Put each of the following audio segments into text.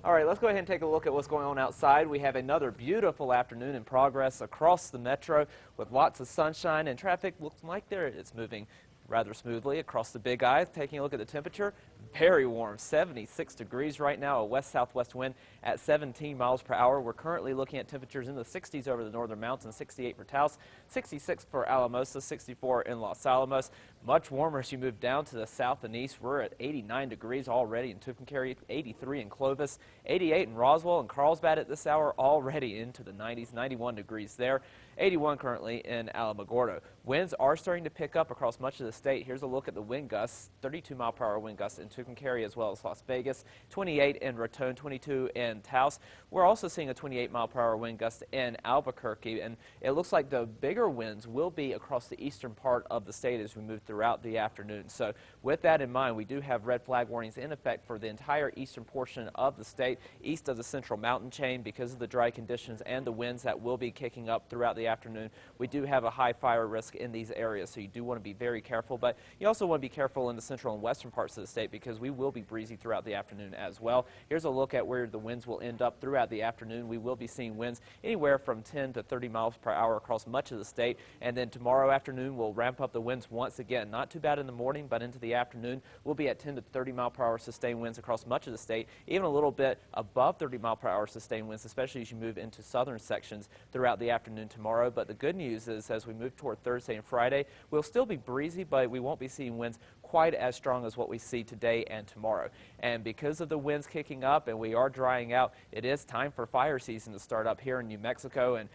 All right, let's go ahead and take a look at what's going on outside. We have another beautiful afternoon in progress across the metro with lots of sunshine, and traffic looks like it's moving rather smoothly across the Big I. Taking a look at the temperature, very warm, 76 degrees right now, a west-southwest wind at 17 miles per hour. We're currently looking at temperatures in the 60s over the northern mountains, 68 for Taos, 66 for Alamosa, 64 in Los Alamos. Much warmer as you move down to the south and east. We're at 89 degrees already in Tucumcari, 83 in Clovis, 88 in Roswell and Carlsbad at this hour, already into the 90s, 91 degrees there, 81 currently in Alamogordo. Winds are starting to pick up across much of the state. Here's a look at the wind gusts, 32 mile per hour wind gusts in Tucumcari as well as Las Vegas, 28 in Raton, 22 in Taos. We're also seeing a 28 mile per hour wind gust in Albuquerque, and it looks like the bigger winds will be across the eastern part of the state as we move throughout the afternoon. So with that in mind, we do have red flag warnings in effect for the entire eastern portion of the state, east of the central mountain chain, because of the dry conditions and the winds that will be kicking up throughout the afternoon. We do have a high fire risk in these areas, so you do want to be very careful, but you also want to be careful in the central and western parts of the state because we will be breezy throughout the afternoon as well. Here's a look at where the winds will end up throughout the afternoon. We will be seeing winds anywhere from 10 to 30 miles per hour across much of the state, and then tomorrow afternoon we'll ramp up the winds once again. Not too bad in the morning, but into the afternoon we'll be at 10 to 30 mile per hour sustained winds across much of the state, even a little bit above 30 mile per hour sustained winds, especially as you move into southern sections throughout the afternoon tomorrow. But the good news is as we move toward Thursday and Friday, we'll still be breezy, but we won't be seeing winds quite as strong as what we see today and tomorrow. And because of the winds kicking up and we are drying out, it is time for fire season to start up here in New Mexico. And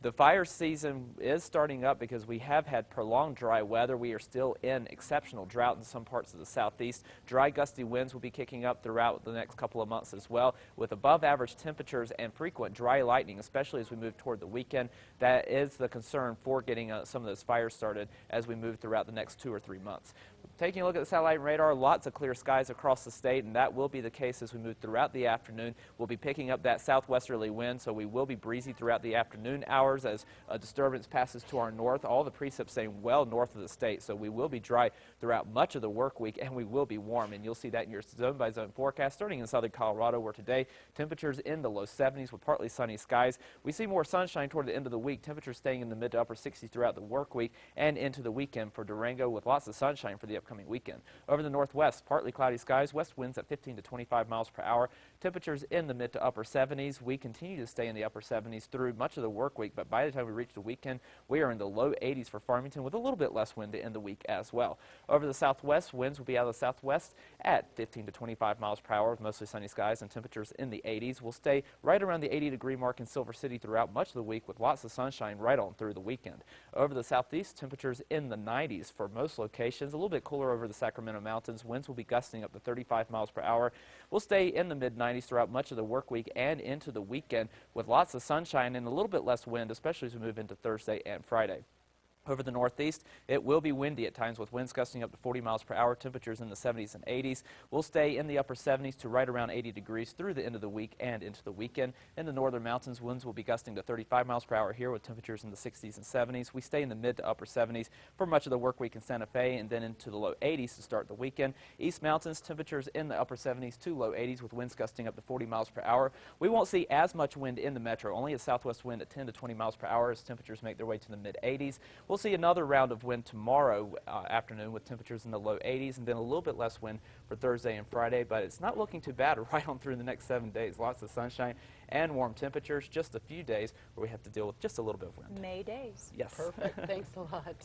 the fire season is starting up because we have had prolonged dry weather. We are still in exceptional drought in some parts of the southeast. Dry, gusty winds will be kicking up throughout the next couple of months as well, with above average temperatures and frequent dry lightning, especially as we move toward the weekend. That is the concern for getting some of those fires started as we move throughout the next 2 or 3 months. Taking a look at the satellite radar, lots of clear skies across the state, and that will be the case as we move throughout the afternoon. We'll be picking up that southwesterly wind, so we will be breezy throughout the afternoon hours as a disturbance passes to our north. All the precip staying well north of the state, so we will be dry throughout much of the work week, and we will be warm, and you'll see that in your zone-by-zone forecast starting in southern Colorado, where today temperatures in the low 70s with partly sunny skies. We see more sunshine toward the end of the week, temperatures staying in the mid to upper 60s throughout the work week and into the weekend for Durango, with lots of sunshine for the upcoming weekend. Over the northwest, partly cloudy skies, west winds at 15 to 25 miles per hour, temperatures in the mid to upper 70s. We continue to stay in the upper 70s through much of the work week, but by the time we reach the weekend, we are in the low 80s for Farmington with a little bit less wind to end the week as well. Over the southwest, winds will be out of the southwest at 15 to 25 miles per hour with mostly sunny skies and temperatures in the 80s. We'll stay right around the 80-degree mark in Silver City throughout much of the week with lots of sunshine right on through the weekend. Over the southeast, temperatures in the 90s for most locations, a little bit cooler over the Sacramento Mountains. Winds will be gusting up to 35 miles per hour. We'll stay in the mid-90s throughout much of the work week and into the weekend with lots of sunshine and a little bit less wind, especially as we move into Thursday and Friday. Over the northeast, it will be windy at times with winds gusting up to 40 miles per hour, temperatures in the 70s and 80s. We'll stay in the upper 70s to right around 80 degrees through the end of the week and into the weekend. In the northern mountains, winds will be gusting to 35 miles per hour here with temperatures in the 60s and 70s. We stay in the mid to upper 70s for much of the work week in Santa Fe and then into the low 80s to start the weekend. East mountains, temperatures in the upper 70s to low 80s with winds gusting up to 40 miles per hour. We won't see as much wind in the metro, only a southwest wind at 10 to 20 miles per hour as temperatures make their way to the mid 80s. We'll see another round of wind tomorrow afternoon with temperatures in the low 80s and then a little bit less wind for Thursday and Friday, but it's not looking too bad right on through the next 7 days. Lots of sunshine and warm temperatures, just a few days where we have to deal with just a little bit of wind. May days. Yes. Perfect. Thanks a lot.